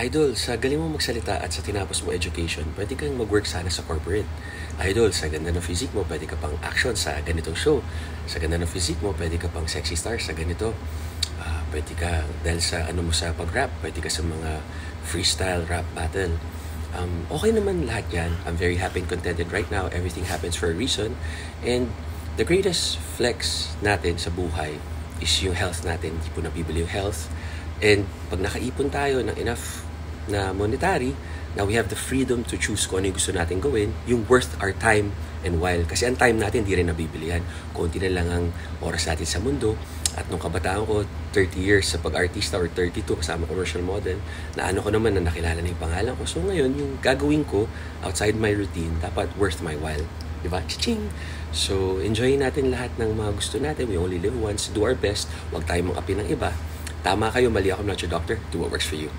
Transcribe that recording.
Idol, sa galing mo magsalita at sa tinapos mo education, pwede kang mag-work sana sa corporate. Idol, sa ganda ng physique mo, pwede ka pang action sa ganitong show. Sa ganda ng physique mo, pwede ka pang sexy star sa ganito. Pwede ka, dahil sa ano mo sa pag-rap, pwede ka sa mga freestyle rap battle. Okay naman lahat yan. I'm very happy and contented right now. Everything happens for a reason. And the greatest flex natin sa buhay is yung health natin. Hindi po nabibili yung health. And pag nakaipon tayo ng enough na monetary, now we have the freedom to choose kung ano yung gusto natin gawin, yung worth our time and while. Kasi ang time natin, di rin nabibili yan. Konti na lang ang oras natin sa mundo. At nung kabataan ko, 30 years sa pag-artista or 32 kasama commercial model, na ano ko naman na nakilala na yung pangalan ko. So ngayon, yung gagawin ko outside my routine, dapat worth my while. Diba? Ching! So, enjoyin natin lahat ng mga gusto natin. We only live once. Do our best. Huwag tayo mang api ng iba. Tama kayo, mali ako, not your doctor. Do what works for you.